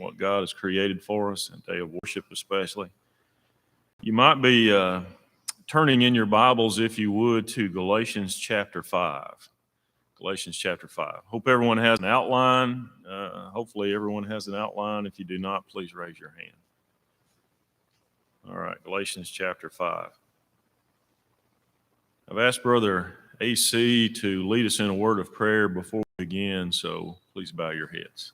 what God has created for us, a day of worship especially. You might be turning in your Bibles, if you would, to Galatians chapter 5. Galatians chapter 5. Hope everyone has an outline. Hopefully everyone has an outline. If you do not, please raise your hand. All right, Galatians chapter 5. I've asked Brother AC to lead us in a word of prayer before we begin, so please bow your heads.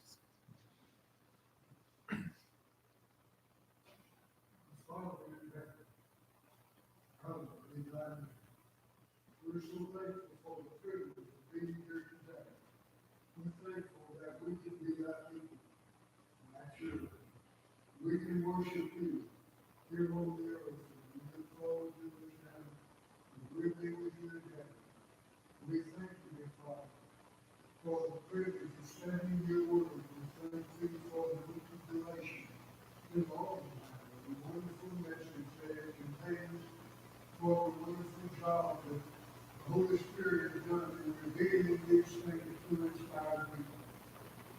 We're so thankful for the privilege of being here today. We're thankful that we can be that people, that children. We can worship you here on the earth. We look forward to this time. We'll be with you again. We thank you, Father, for the privilege of studying your word. We thank you for the book of Galatians. In all of that, the wonderful message that it contains, for the wonderful job that the Holy Spirit has done in revealing these things to inspire people.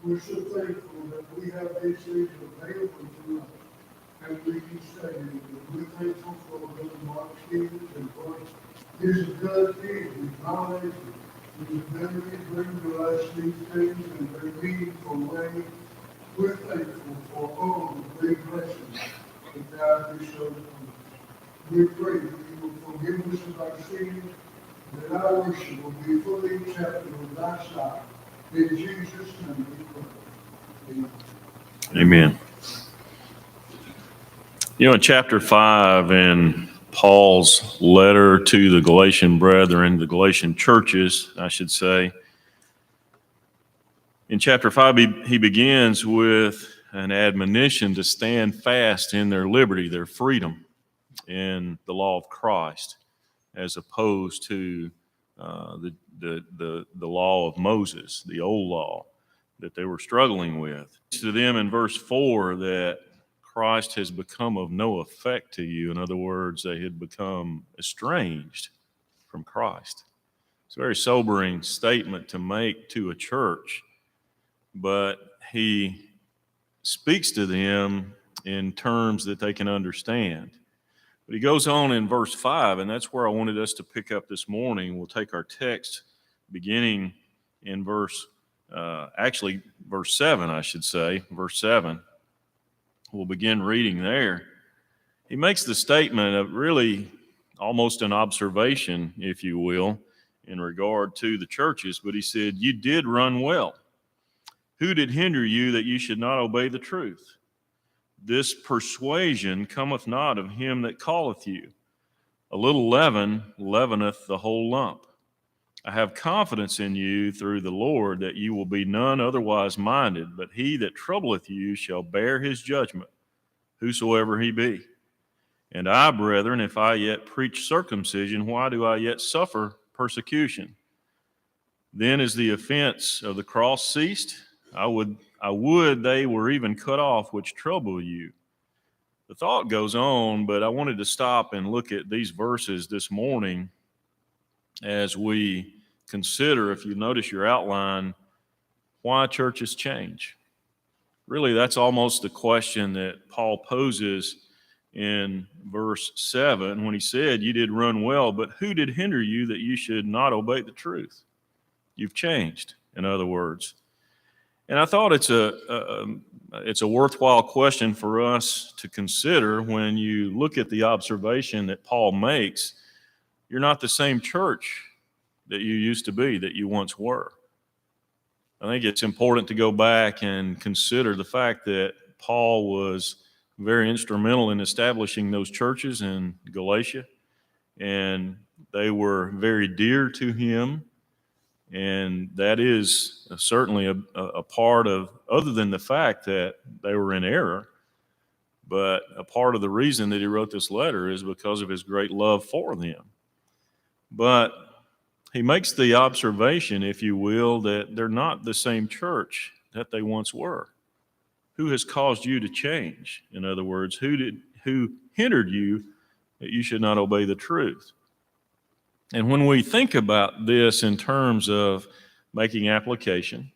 We're so thankful that we have these things available to us, and we can study them. We're thankful for Brother Mark Stevens and for his ability, his knowledge, his ability to bring to us these things in a very meaningful way. We're thankful for all the great blessings that God bestowed upon us. We pray that you will forgive us of our sins, that our worship will be fully accepted in thy sight. In Jesus' name we pray. Amen. Amen. You know, in chapter 5 in Paul's letter to the Galatian brethren, the Galatian churches, I should say, in chapter 5 he begins with an admonition to stand fast in their liberty, their freedom in the law of Christ, as opposed to the law of Moses, the old law that they were struggling with. To them in verse 4 that Christ has become of no effect to you. In other words, they had become estranged from Christ. It's a very sobering statement to make to a church, but he speaks to them in terms that they can understand. But he goes on in verse 5, and that's where I wanted us to pick up this morning. We'll take our text beginning in verse 7, I should say, verse 7. We'll begin reading there. He makes the statement of really almost an observation, if you will, in regard to the churches, but he said, "You did run well. Who did hinder you that you should not obey the truth? This persuasion cometh not of him that calleth you. A little leaven leaveneth the whole lump. I have confidence in you through the Lord that you will be none otherwise minded, but he that troubleth you shall bear his judgment, whosoever he be. And I, brethren, if I yet preach circumcision, why do I yet suffer persecution? Then is the offense of the cross ceased? I would they were even cut off which trouble you." The thought goes on, but I wanted to stop and look at these verses this morning as we consider, if you notice your outline, why churches change. Really, that's almost the question that Paul poses in verse 7 when he said, "You did run well, but who did hinder you that you should not obey the truth?" You've changed, in other words. And I thought it's a worthwhile question for us to consider when you look at the observation that Paul makes. You're not the same church that you used to be, that you once were. I think it's important to go back and consider the fact that Paul was very instrumental in establishing those churches in Galatia, and they were very dear to him. And that is certainly a part of, other than the fact that they were in error, but a part of the reason that he wrote this letter is because of his great love for them. But he makes the observation, if you will, that they're not the same church that they once were. Who has caused you to change? In other words, who hindered you that you should not obey the truth? And when we think about this in terms of making application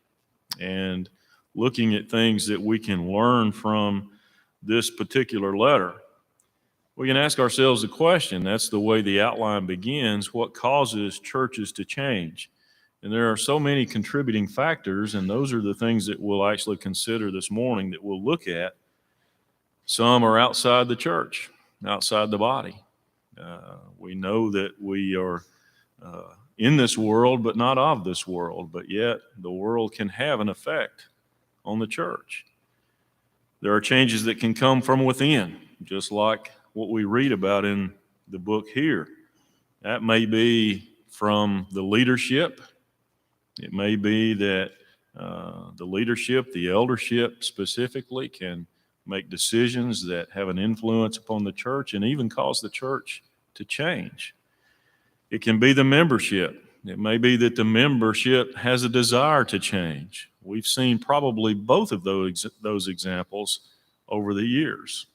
and looking at things that we can learn from this particular letter. We can ask ourselves the question, that's the way the outline begins, what causes churches to change? And there are so many contributing factors, and those are the things that we'll actually consider this morning that we'll look at. Some are outside the church, outside the body. We know that we are in this world, but not of this world, but yet the world can have an effect on the church. There are changes that can come from within, just like what we read about in the book here. That may be from the leadership. It may be that the leadership, the eldership specifically, can make decisions that have an influence upon the church and even cause the church to change. It can be the membership. It may be that the membership has a desire to change. We've seen probably both of those examples over the years,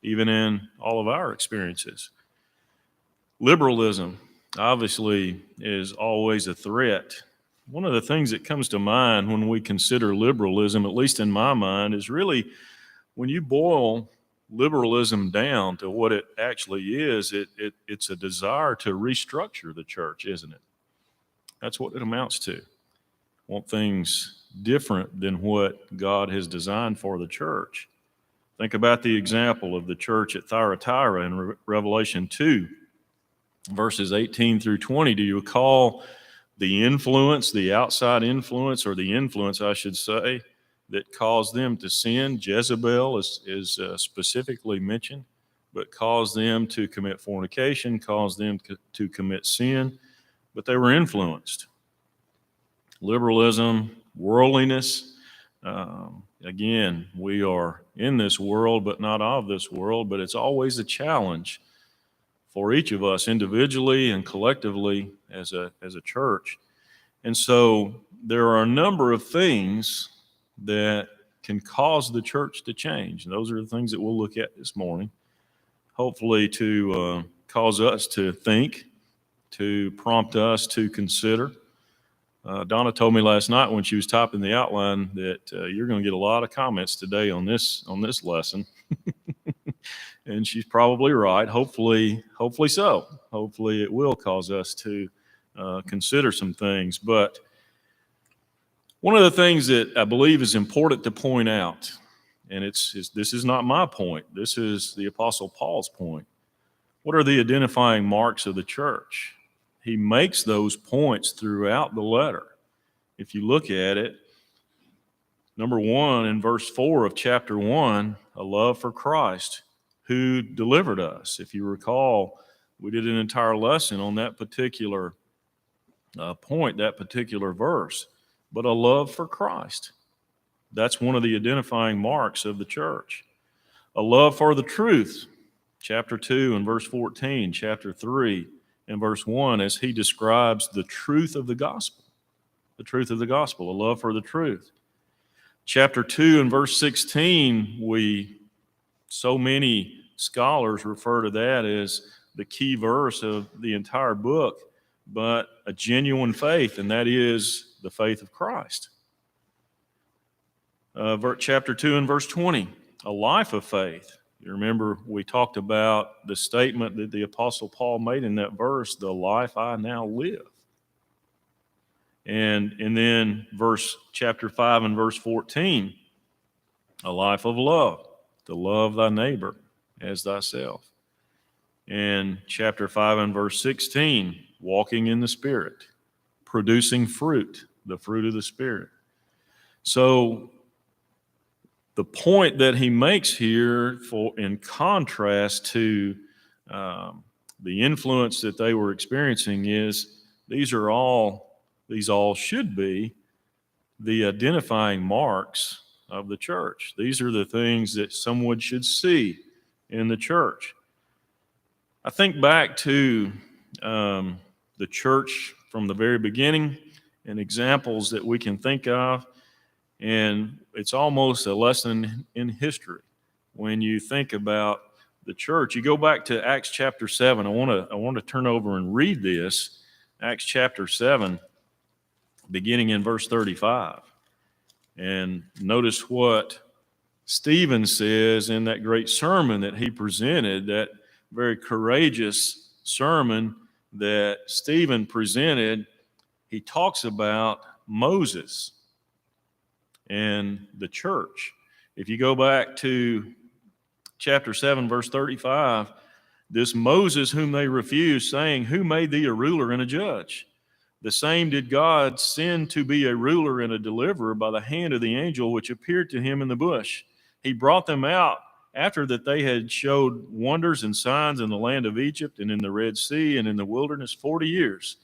even in all of our experiences. Liberalism, obviously, is always a threat. One of the things that comes to mind when we consider liberalism, at least in my mind, is really when you boil liberalism down to what it actually is, it's a desire to restructure the church, isn't it? That's what it amounts to. Want things different than what God has designed for the church. Think about the example of the church at Thyatira in Revelation 2, verses 18 through 20. Do you recall the influence, the outside influence, or the influence, I should say, that caused them to sin? Jezebel is specifically mentioned, but caused them to commit fornication, caused them to commit sin, but they were influenced. Liberalism, worldliness. Again, we are in this world, but not of this world, but it's always a challenge for each of us individually and collectively as a church. And so there are a number of things that can cause the church to change. And those are the things that we'll look at this morning, hopefully to cause us to think, to prompt us to consider. Donna told me last night when she was typing the outline that you're going to get a lot of comments today on this lesson. And she's probably right. Hopefully so. Hopefully it will cause us to consider some things. But one of the things that I believe is important to point out, and this is not my point, this is the Apostle Paul's point. What are the identifying marks of the church? He makes those points throughout the letter. If you look at it, number 1 in verse 4 of chapter 1, a love for Christ who delivered us. If you recall, we did an entire lesson on that particular point, that particular verse. But a love for Christ. That's one of the identifying marks of the church. A love for the truth. Chapter 2 and verse 14, chapter 3 and verse 1, as he describes the truth of the gospel. The truth of the gospel, a love for the truth. Chapter 2 and verse 16, so many scholars refer to that as the key verse of the entire book, but a genuine faith, and that is the faith of Christ. Chapter 2 and verse 20, a life of faith. You remember we talked about the statement that the Apostle Paul made in that verse, the life I now live. And then chapter 5 and verse 14, a life of love, to love thy neighbor as thyself. And chapter 5 and verse 16, walking in the Spirit, producing fruit, the fruit of the Spirit. So the point that he makes here, in contrast to the influence that they were experiencing, is these all should be the identifying marks of the church. These are the things that someone should see in the church. I think back to the church from the very beginning and examples that we can think of, and it's almost a lesson in history when you think about the church. You go back to Acts chapter 7. I want to turn over and read this. Acts chapter 7, beginning in verse 35. And notice what Stephen says in that great sermon that he presented, that very courageous sermon that Stephen presented. He talks about Moses and the church. If you go back to chapter 7, verse 35, this Moses whom they refused, saying, "Who made thee a ruler and a judge?" The same did God send to be a ruler and a deliverer by the hand of the angel which appeared to him in the bush. He brought them out after that they had showed wonders and signs in the land of Egypt and in the Red Sea and in the wilderness 40 years.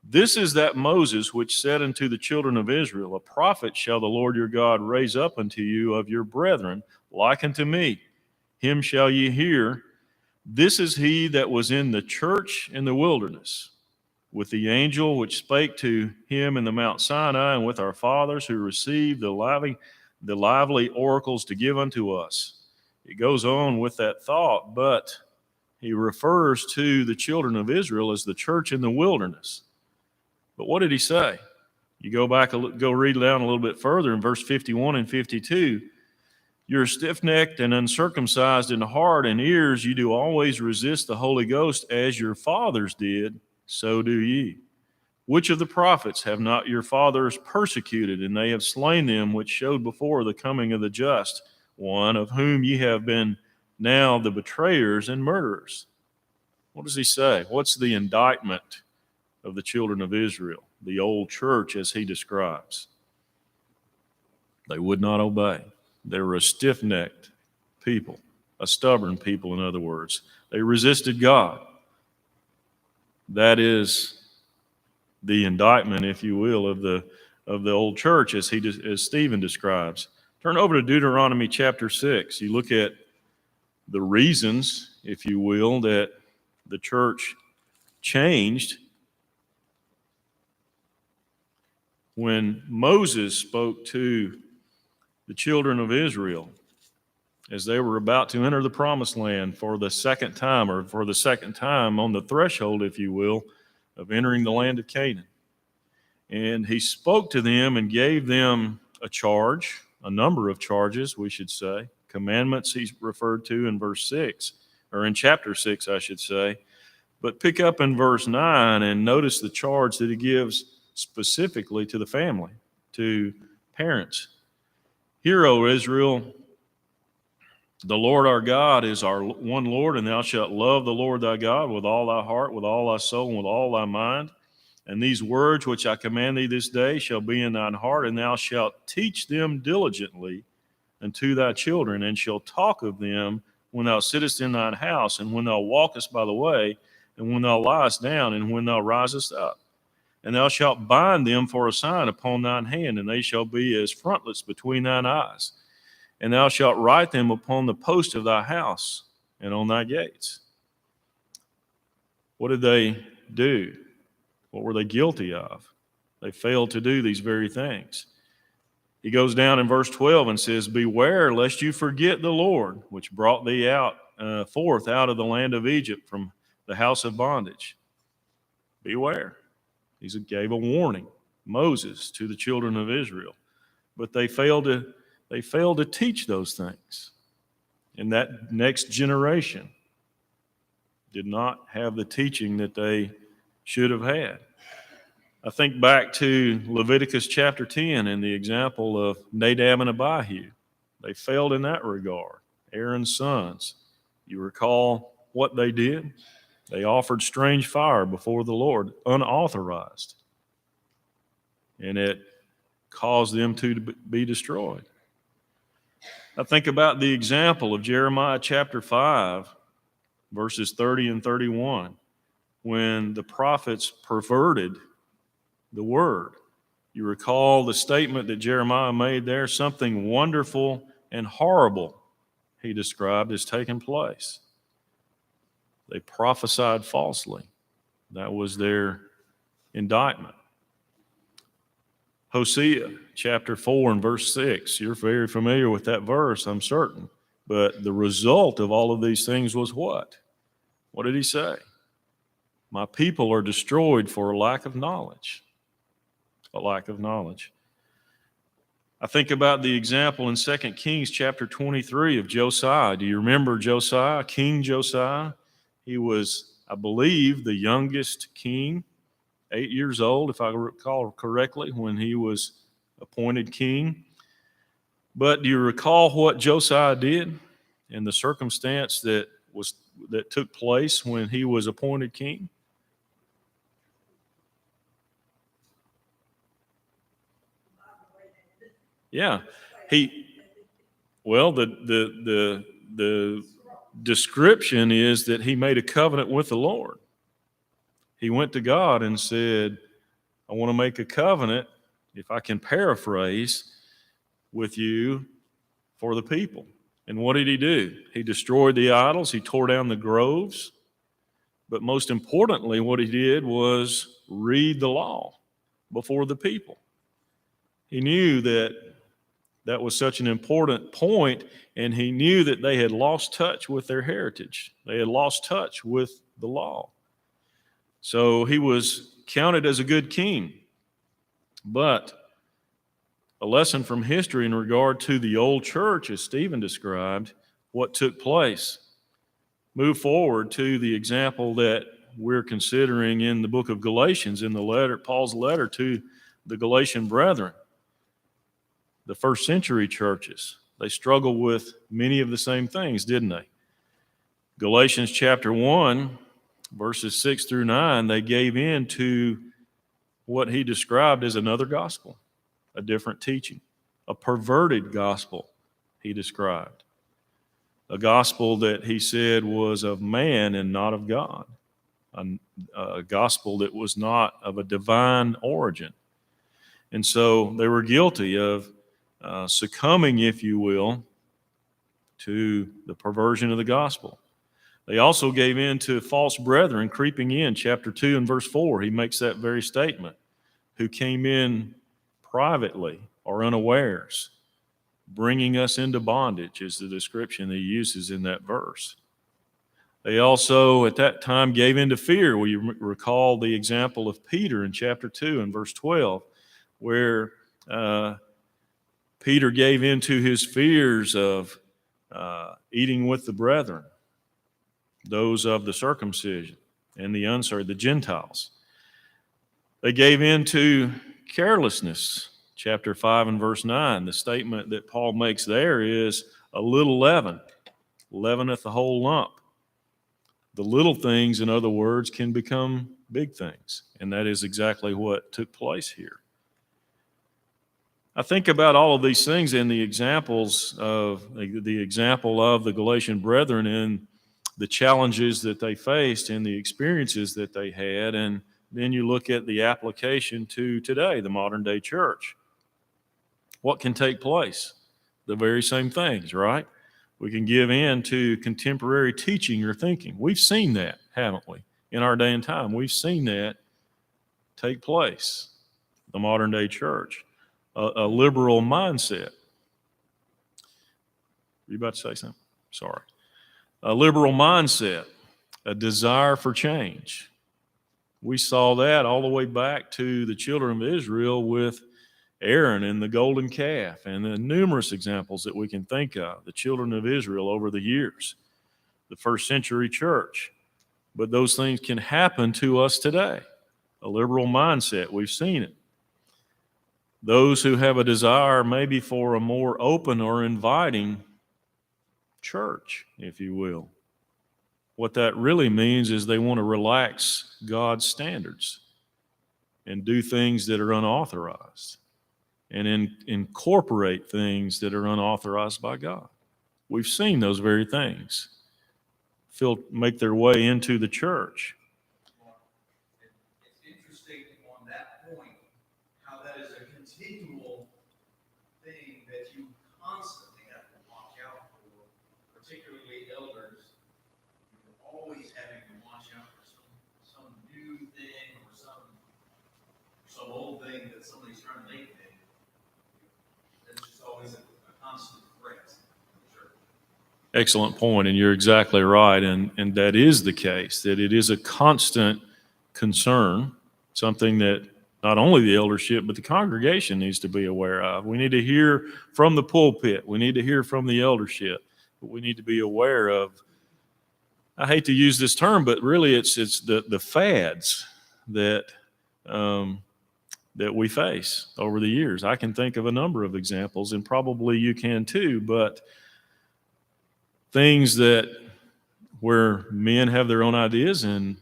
This is that Moses which said unto the children of Israel, "A prophet shall the Lord your God raise up unto you of your brethren, like unto me. Him shall ye hear. This is he that was in the church in the wilderness, with the angel which spake to him in the Mount Sinai, and with our fathers who received the lively oracles to give unto us." It goes on with that thought, but he refers to the children of Israel as the church in the wilderness. But what did he say? You go back, go read down a little bit further in verse 51 and 52. "You're stiff-necked and uncircumcised in heart and ears. You do always resist the Holy Ghost, as your fathers did, so do ye. Which of the prophets have not your fathers persecuted, and they have slain them which showed before the coming of the just one, of whom ye have been now the betrayers and murderers?" What does he say? What's the indictment of the children of Israel, the old church as he describes? They would not obey. They were a stiff-necked people, a stubborn people, in other words. They resisted God. That is the indictment, if you will, of the old church as Stephen describes. Turn over to Deuteronomy chapter 6. You look at the reasons, if you will, that the church changed. When Moses spoke to the children of Israel as they were about to enter the promised land for the second time on the threshold, if you will, of entering the land of Canaan. And he spoke to them and gave them a number of charges, we should say, commandments he's referred to in verse 6, or in chapter 6, I should say. But pick up in verse 9 and notice the charge that he gives specifically to the family, to parents. "Hear, O Israel, the Lord our God is our one Lord, and thou shalt love the Lord thy God with all thy heart, with all thy soul, and with all thy mind. And these words which I command thee this day shall be in thine heart, and thou shalt teach them diligently unto thy children, and shalt talk of them when thou sittest in thine house, and when thou walkest by the way, and when thou liest down, and when thou risest up. And thou shalt bind them for a sign upon thine hand, and they shall be as frontlets between thine eyes. And thou shalt write them upon the post of thy house and on thy gates." What did they do? What were they guilty of? They failed to do these very things. He goes down in verse 12 and says, "Beware lest you forget the Lord, which brought thee forth out of the land of Egypt from the house of bondage." Beware. He gave a warning, Moses, to the children of Israel. But they failed to teach those things. And that next generation did not have the teaching that they should have had. I think back to Leviticus chapter 10 and the example of Nadab and Abihu. They failed in that regard. Aaron's sons. You recall what they did? They offered strange fire before the Lord, unauthorized. And it caused them to be destroyed. I think about the example of Jeremiah chapter 5, verses 30 and 31, when the prophets perverted the word. You recall the statement that Jeremiah made there, something wonderful and horrible, he described, has taken place. They prophesied falsely. That was their indictment. Hosea chapter 4 and verse 6. You're very familiar with that verse, I'm certain. But the result of all of these things was what? What did he say? "My people are destroyed for a lack of knowledge." A lack of knowledge. I think about the example in 2 Kings chapter 23 of Josiah. Do you remember Josiah, King Josiah? He was, I believe, the youngest king, 8 years old, if I recall correctly, when he was appointed king. But do you recall what Josiah did and the circumstance that took place when he was appointed king? Yeah, the description is that he made a covenant with the Lord. He went to God and said, I want to make a covenant, if I can paraphrase, with you for the people. And what did he do? He destroyed the idols. He tore down the groves. But most importantly, what he did was read the law before the people. He knew that was such an important point, and he knew that they had lost touch with their heritage. They had lost touch with the law. So he was counted as a good king. But a lesson from history in regard to the old church, as Stephen described, what took place. Move forward to the example that we're considering in the book of Galatians, in the letter, Paul's letter to the Galatian brethren. The first century churches, they struggled with many of the same things, didn't they? Galatians chapter 1, verses 6 through 9, they gave in to what he described as another gospel, a different teaching, a perverted gospel, he described. A gospel that he said was of man and not of God, a gospel that was not of a divine origin. And so they were guilty of succumbing, if you will, to the perversion of the gospel. They also gave in to false brethren creeping in. Chapter 2 and verse 4, he makes that very statement, who came in privately or unawares, bringing us into bondage is the description he uses in that verse. They also, at that time, gave in to fear. We recall the example of Peter in chapter 2 and verse 12, where Peter gave in to his fears of eating with the brethren, those of the circumcision and the Gentiles. They gave in to carelessness. Chapter 5 and verse 9, the statement that Paul makes there is, a little leaven leaveneth the whole lump. The little things, in other words, can become big things. And that is exactly what took place here. I think about all of these things in the examples of the example of the Galatian brethren and the challenges that they faced and the experiences that they had. And then you look at the application to today, the modern day church. What can take place? The very same things, right? We can give in to contemporary teaching or thinking. We've seen that, haven't we? In our day and time, we've seen that take place, the modern day church. A liberal mindset. Were you about to say something? Sorry. A liberal mindset, a desire for change. We saw that all the way back to the children of Israel with Aaron and the golden calf, and the numerous examples that we can think of, the children of Israel over the years, the first century church. But those things can happen to us today. A liberal mindset, we've seen it. Those who have a desire maybe for a more open or inviting church, if you will. What that really means is they want to relax God's standards and do things that are unauthorized and incorporate things that are unauthorized by God. We've seen those very things make their way into the church. It's interesting on that point how that is a continual thing that you constantly have to watch out for, particularly elders. You're always having to watch out for some new thing or some old thing that somebody's trying to make big. That's just always a constant threat in the church. Excellent point, and you're exactly right, and that is the case, that it is a constant concern, something that not only the eldership, but the congregation needs to be aware of. We need to hear from the pulpit. We need to hear from the eldership. But we need to be aware of, I hate to use this term, but really it's the fads that that we face over the years. I can think of a number of examples, and probably you can too, but things that where men have their own ideas and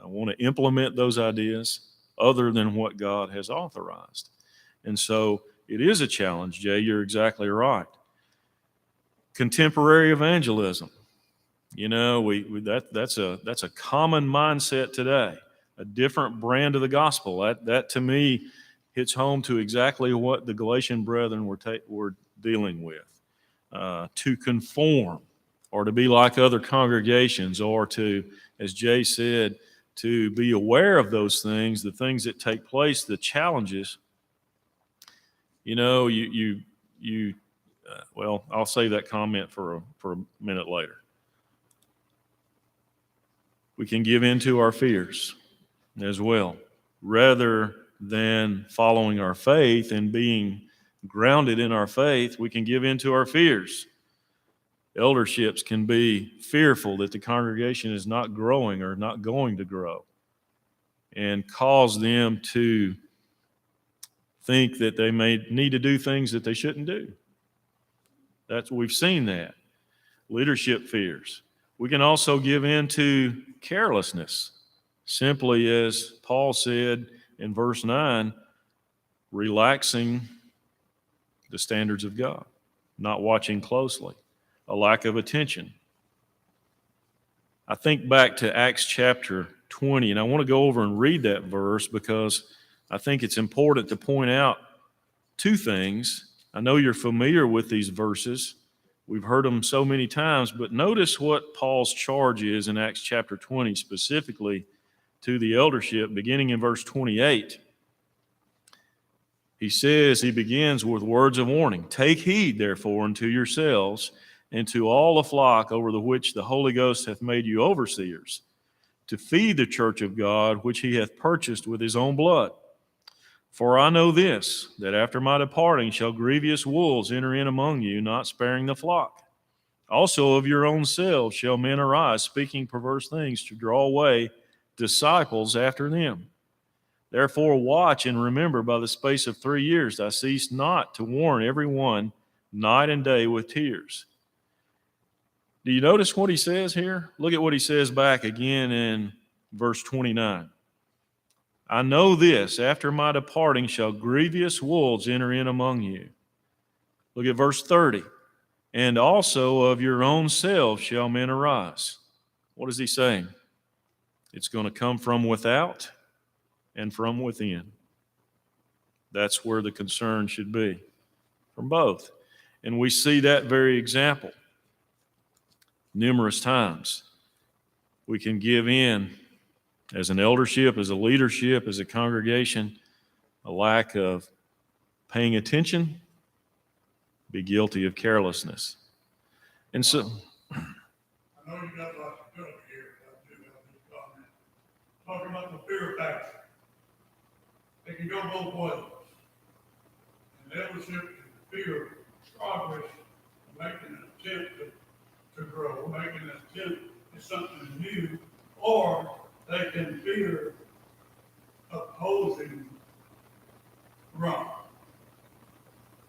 want to implement those ideas other than what God has authorized. And so it is a challenge, Jay. You're exactly right. Contemporary evangelism. You know, that's a common mindset today. A different brand of the gospel. That to me hits home to exactly what the Galatian brethren were dealing with. To conform, or to be like other congregations, or to, as Jay said, to be aware of those things, the things that take place, the challenges. You know, well, I'll save that comment for a minute later. We can give in to our fears as well, rather than following our faith and being grounded in our faith. We can give in to our fears. Elderships can be fearful that the congregation is not growing or not going to grow, and cause them to think that they may need to do things that they shouldn't do. We've seen that. Leadership fears. We can also give in to carelessness, simply as Paul said in verse 9, relaxing the standards of God, not watching closely, a lack of attention. I think back to Acts chapter 20, and I want to go over and read that verse because I think it's important to point out two things. I know you're familiar with these verses. We've heard them so many times, but notice what Paul's charge is in Acts chapter 20, specifically to the eldership, beginning in verse 28. He begins with words of warning. Take heed, therefore, unto yourselves and to all the flock over the which the Holy Ghost hath made you overseers, to feed the church of God, which he hath purchased with his own blood. For I know this, that after my departing shall grievous wolves enter in among you, not sparing the flock. Also of your own selves shall men arise, speaking perverse things, to draw away disciples after them. Therefore watch and remember, by the space of 3 years I ceased not to warn every one night and day with tears. Do you notice what he says here? Look at what he says back again in verse 29. I know this, after my departing shall grievous wolves enter in among you. Look at verse 30. And also of your own selves shall men arise. What is he saying? It's going to come from without and from within. That's where the concern should be, from both. And we see that very example numerous times. We can give in as an eldership, as a leadership, as a congregation, a lack of paying attention, be guilty of carelessness. And so, I know you got lots of cover here, but I do have this comment. Talking about the fear factor. It can go both ways. And eldership can fear progress, making an attempt to grow, making an attempt at something new, or they can fear opposing wrong.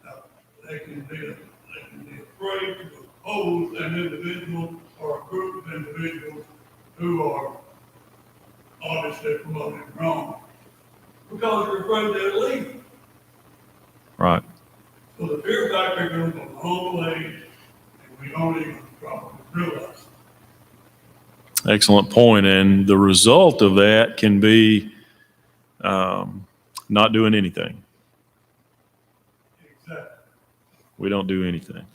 Now, they can be afraid to oppose an individual or a group of individuals who are obviously promoting wrong, because they're afraid they'll leave. right. So the fear factor goes a long way, and we don't even probably realize it. Excellent point. And the result of that can be not doing anything. Exactly. We don't do anything.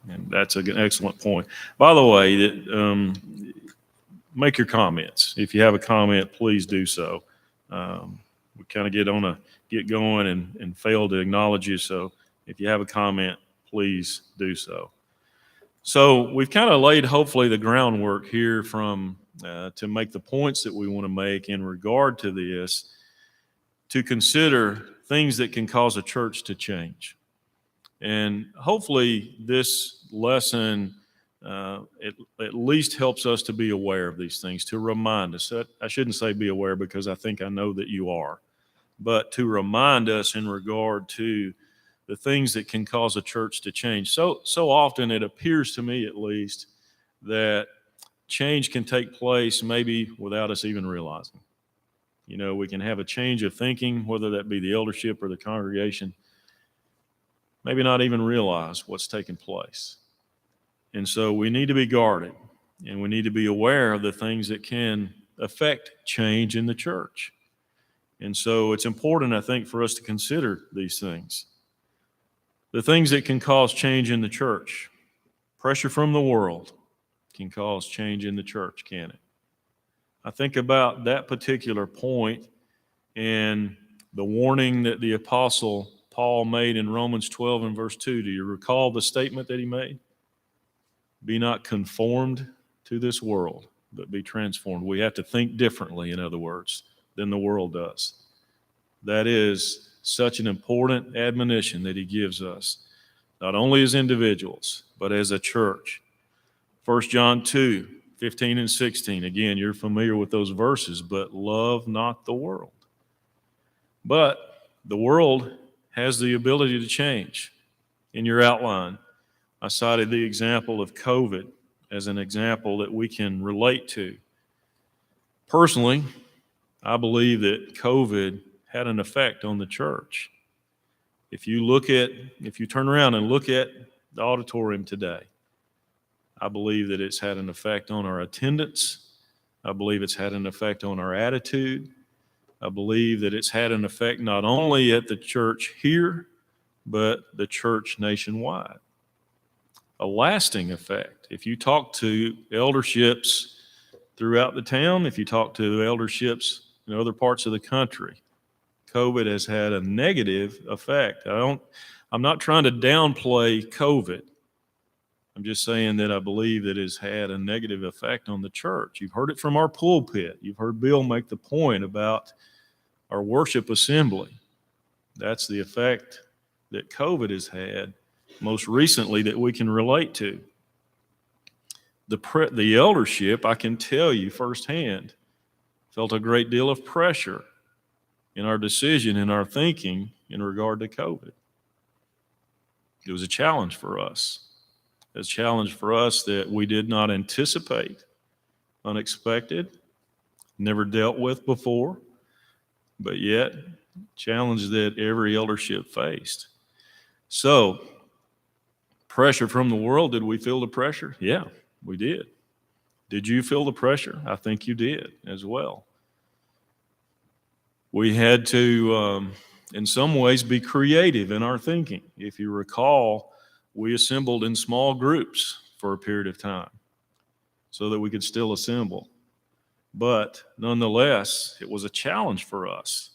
And that's an excellent point. By the way, make your comments. If you have a comment, please do so. We kind of get going and fail to acknowledge you. So if you have a comment, please do so. So we've kind of laid, hopefully, the groundwork here to make the points that we want to make in regard to this. to consider things that can cause a church to change. And hopefully this lesson at least helps us to be aware of these things, to remind us. I shouldn't say be aware because I think I know that you are, but to remind us in regard to the things that can cause a church to change. So often it appears to me at least that change can take place maybe without us even realizing. You know, we can have a change of thinking, whether that be the eldership or the congregation, maybe not even realize what's taking place. And so we need to be guarded, and we need to be aware of the things that can affect change in the church. And so it's important, I think, for us to consider these things. The things that can cause change in the church. Pressure from the world can cause change in the church, can it? I think about that particular point and the warning that the Apostle Paul made in Romans 12 and verse 2. Do you recall the statement that he made? Be not conformed to this world, but be transformed. We have to think differently, in other words, than the world does. That is such an important admonition that he gives us, not only as individuals, but as a church. 1 John 2, 15 and 16. Again, you're familiar with those verses, but love not the world. But the world has the ability to change. In your outline, I cited the example of COVID as an example that we can relate to. Personally, I believe that COVID had an effect on the church. If you turn around and look at the auditorium today, I believe that it's had an effect on our attendance. I believe it's had an effect on our attitude. I believe that it's had an effect not only at the church here, but the church nationwide. A lasting effect. If you talk to elderships throughout the town, if you talk to elderships in other parts of the country, COVID has had a negative effect. I'm not trying to downplay COVID. I'm just saying that I believe that it has had a negative effect on the church. You've heard it from our pulpit. You've heard Bill make the point about our worship assembly. That's the effect that COVID has had most recently that we can relate to. The eldership, I can tell you firsthand, felt a great deal of pressure in our decision, in our thinking in regard to COVID. It was a challenge for us. It's a challenge for us that we did not anticipate, unexpected, never dealt with before, but yet challenge that every eldership faced. So, pressure from the world, did we feel the pressure? Yeah, we did. Did you feel the pressure? I think you did as well. We had to, in some ways, be creative in our thinking. If you recall, we assembled in small groups for a period of time so that we could still assemble. But nonetheless, it was a challenge for us.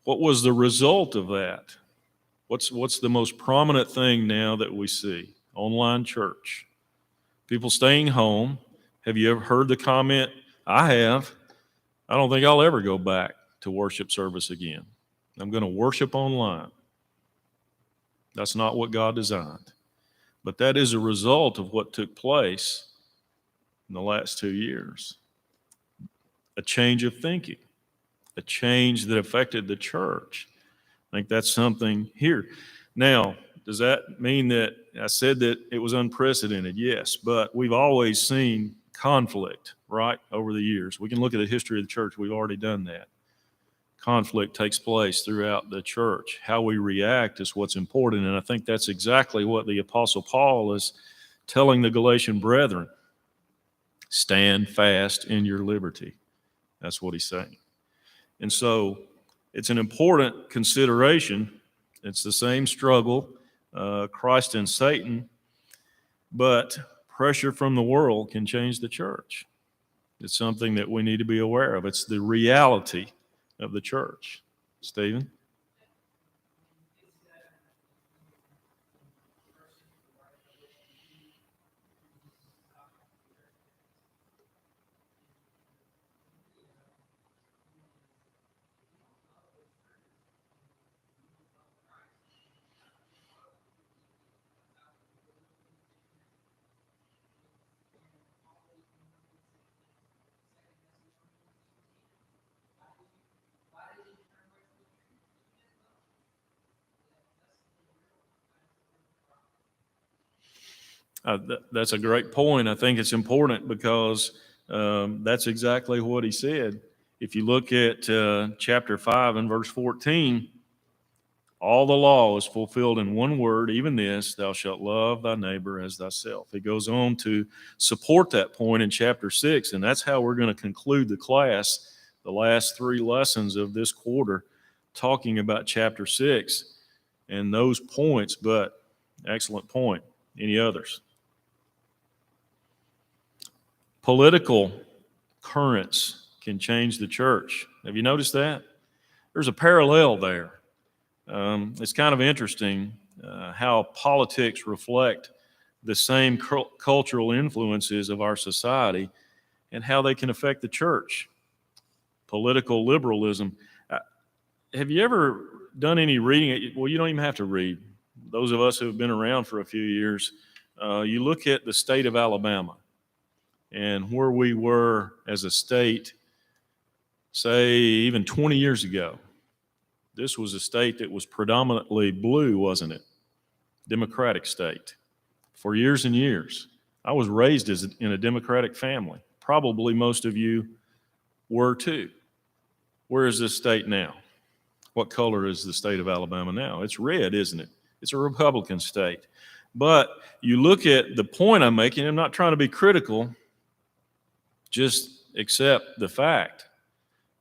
What was the result of that? What's the most prominent thing now that we see? Online church. People staying home. Have you ever heard the comment? I have. I don't think I'll ever go back to worship service again. I'm going to worship online. That's not what God designed. But that is a result of what took place in the last 2 years. A change of thinking, a change that affected the church. I think that's something here. Now, does that mean that I said that it was unprecedented? Yes, but we've always seen conflict, right, over the years. We can look at the history of the church. We've already done that. Conflict takes place throughout the church. How we react is what's important, and I think that's exactly what the Apostle Paul is telling the Galatian brethren. Stand fast in your liberty. That's what he's saying. And so it's an important consideration. It's the same struggle, Christ and Satan, but pressure from the world can change the church. It's something that we need to be aware of. It's the reality of the church. Stephen? That's a great point. I think it's important because that's exactly what he said. If you look at chapter 5 and verse 14, all the law is fulfilled in one word, even this, thou shalt love thy neighbor as thyself. He goes on to support that point in chapter 6, and that's how we're going to conclude the class, the last 3 lessons of this quarter, talking about chapter 6 and those points. But excellent point. Any others? Political currents can change the church. Have you noticed that? There's a parallel there. It's kind of interesting how politics reflect the same cultural influences of our society and how they can affect the church. Political liberalism. Have you ever done any reading? Well, you don't even have to read. Those of us who have been around for a few years, you look at the state of Alabama and where we were as a state, say, even 20 years ago. This was a state that was predominantly blue, wasn't it? Democratic state. For years and years. I was raised in a Democratic family. Probably most of you were too. Where is this state now? What color is the state of Alabama now? It's red, isn't it? It's a Republican state. But you look at the point I'm making, I'm not trying to be critical, just accept the fact.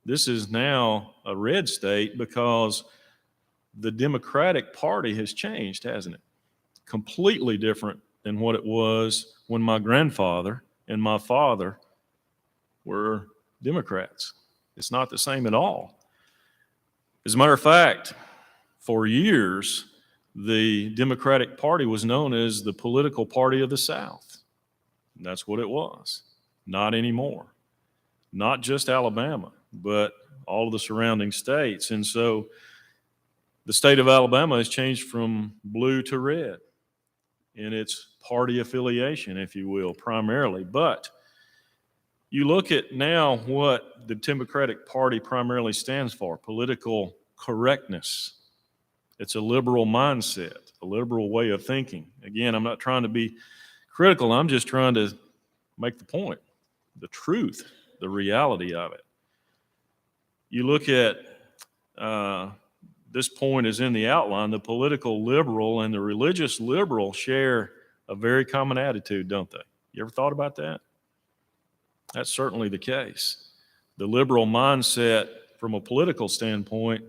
This is now a red state because the Democratic Party has changed, hasn't it? Completely different than what it was when my grandfather and my father were Democrats. It's not the same at all. As a matter of fact, for years, the Democratic Party was known as the political party of the South. And that's what it was. Not anymore. Not just Alabama, but all of the surrounding states. And so the state of Alabama has changed from blue to red in its party affiliation, if you will, primarily. But you look at now what the Democratic Party primarily stands for, political correctness. It's a liberal mindset, a liberal way of thinking. Again, I'm not trying to be critical. I'm just trying to make the point, the truth, the reality of it. You look at, this point is in the outline, the political liberal and the religious liberal share a very common attitude, don't they? You ever thought about that? That's certainly the case. The liberal mindset from a political standpoint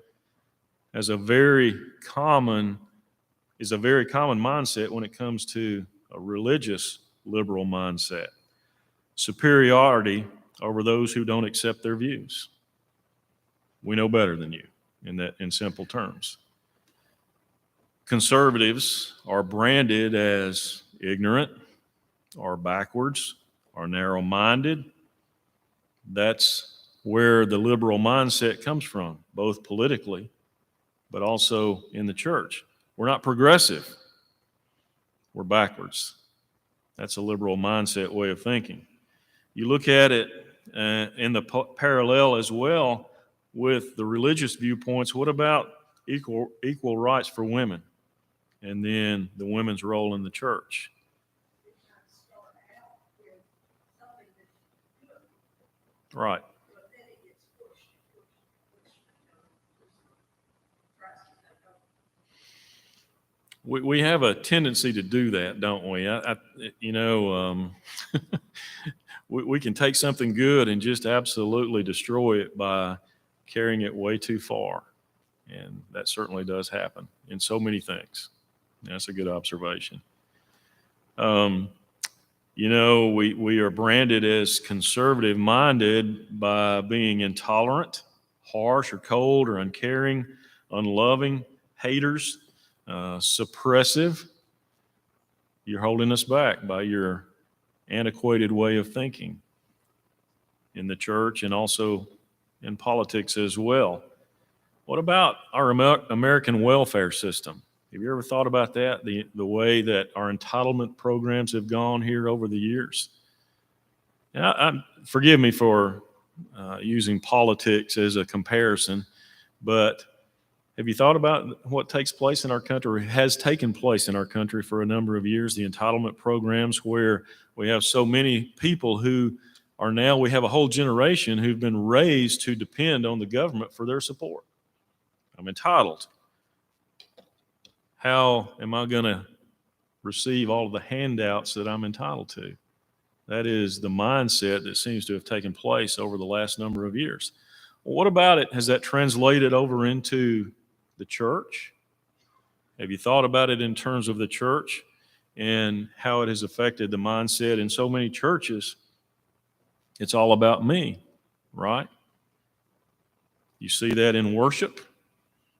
is a very common mindset when it comes to a religious liberal mindset. Superiority over those who don't accept their views. We know better than you in simple terms. Conservatives are branded as ignorant or backwards or narrow-minded. That's where the liberal mindset comes from, both politically, but also in the church. We're not progressive. We're backwards. That's a liberal mindset way of thinking. You look at it in the parallel as well with the religious viewpoints. What about equal rights for women? And then the women's role in the church. Right. We have a tendency to do that, don't we? We can take something good and just absolutely destroy it by carrying it way too far. And that certainly does happen in so many things. That's a good observation. We are branded as conservative minded by being intolerant, harsh or cold or uncaring, unloving, haters, suppressive. You're holding us back by your antiquated way of thinking in the church and also in politics as well. What about our American welfare system? Have you ever thought about that, the way that our entitlement programs have gone here over the years? Now, forgive me for using politics as a comparison, but Have you thought about what takes place in our country, or has taken place in our country for a number of years? The entitlement programs, where we have so many people who are now, we have a whole generation who've been raised to depend on the government for their support. I'm entitled. How am I going to receive all of the handouts that I'm entitled to? That is the mindset that seems to have taken place over the last number of years. Well, what about it? Has that translated over into the church? Have you thought about it in terms of the church and how it has affected the mindset in so many churches? It's all about me, right? You see that in worship.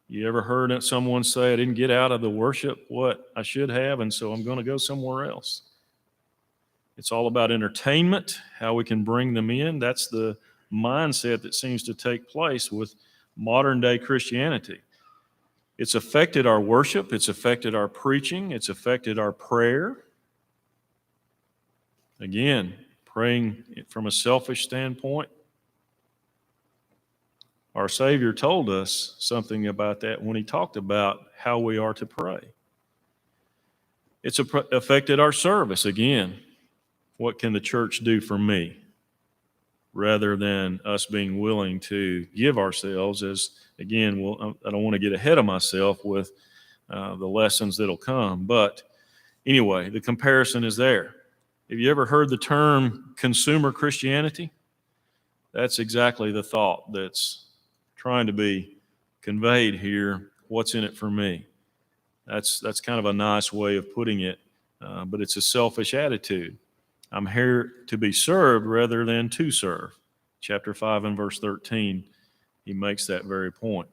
You ever heard someone say, I didn't get out of the worship what I should have, and so I'm going to go somewhere else? It's all about entertainment, how we can bring them in. That's the mindset that seems to take place with modern day Christianity. It's affected our worship. It's affected our preaching. It's affected our prayer. Again, praying from a selfish standpoint. Our Savior told us something about that when he talked about how we are to pray. It's affected our service. Again, what can the church do for me? Rather than us being willing to give ourselves as, again, I don't want to get ahead of myself with the lessons that'll come. But anyway, the comparison is there. Have you ever heard the term consumer Christianity? That's exactly the thought that's trying to be conveyed here. What's in it for me? That's kind of a nice way of putting it, but it's a selfish attitude. I'm here to be served rather than to serve. Chapter 5 and verse 13, he makes that very point.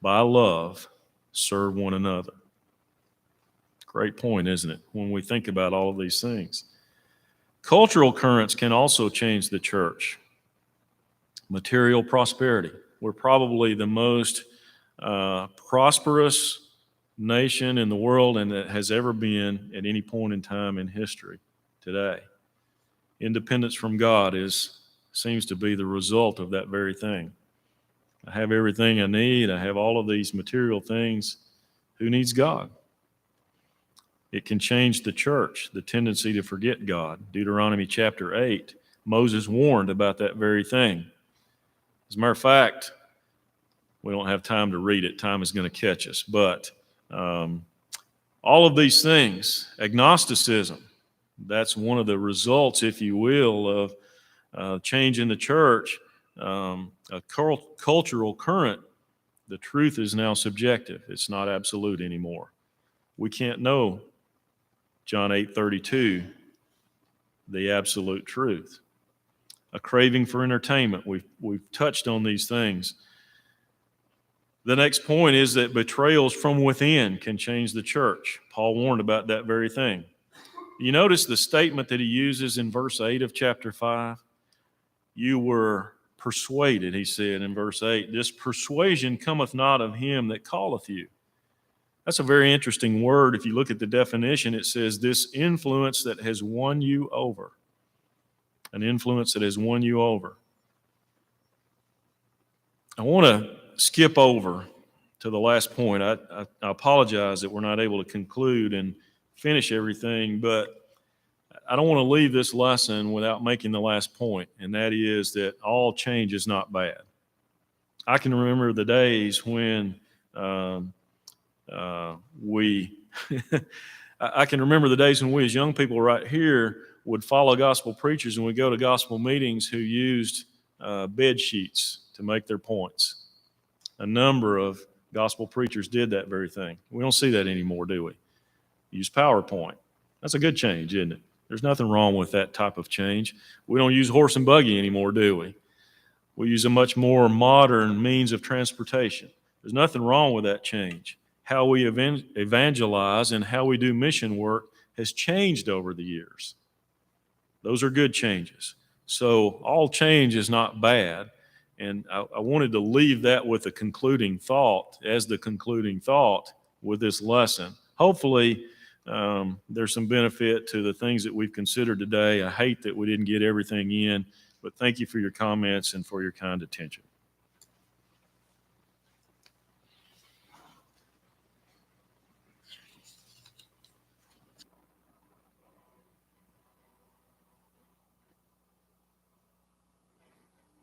By love, serve one another. Great point, isn't it, when we think about all of these things? Cultural currents can also change the church. Material prosperity. We're probably the most prosperous nation in the world and that has ever been at any point in time in history today. Independence from God seems to be the result of that very thing. I have everything I need. I have all of these material things. Who needs God? It can change the church, the tendency to forget God. Deuteronomy Chapter 8, Moses warned about that very thing. As a matter of fact, we don't have time to read it. Time is going to catch us. But all of these things, agnosticism, that's one of the results, if you will, of change in the church. A cultural current, the truth is now subjective. It's not absolute anymore. We can't know John 8:32, the absolute truth. A craving for entertainment. We've touched on these things. The next point is that betrayals from within can change the church. Paul warned about that very thing. You notice the statement that he uses in verse 8 of chapter 5? You were persuaded, he said in verse 8. This persuasion cometh not of him that calleth you. That's a very interesting word. If you look at the definition, it says this influence that has won you over. An influence that has won you over. I want to skip over to the last point. I apologize that we're not able to conclude and finish everything, but I don't want to leave this lesson without making the last point, and that is that all change is not bad. I can remember the days when I can remember the days when we as young people right here would follow gospel preachers and we'd go to gospel meetings who used bed sheets to make their points. A number of gospel preachers did that very thing. We don't see that anymore, do we? Use PowerPoint. That's a good change, isn't it? There's nothing wrong with that type of change. We don't use horse and buggy anymore, do we? We use a much more modern means of transportation. There's nothing wrong with that change. How we evangelize and how we do mission work has changed over the years. Those are good changes. So all change is not bad. And I wanted to leave that with a concluding thought, as the concluding thought with this lesson. Hopefully, there's some benefit to the things that we've considered today. I hate that we didn't get everything in, but thank you for your comments and for your kind attention.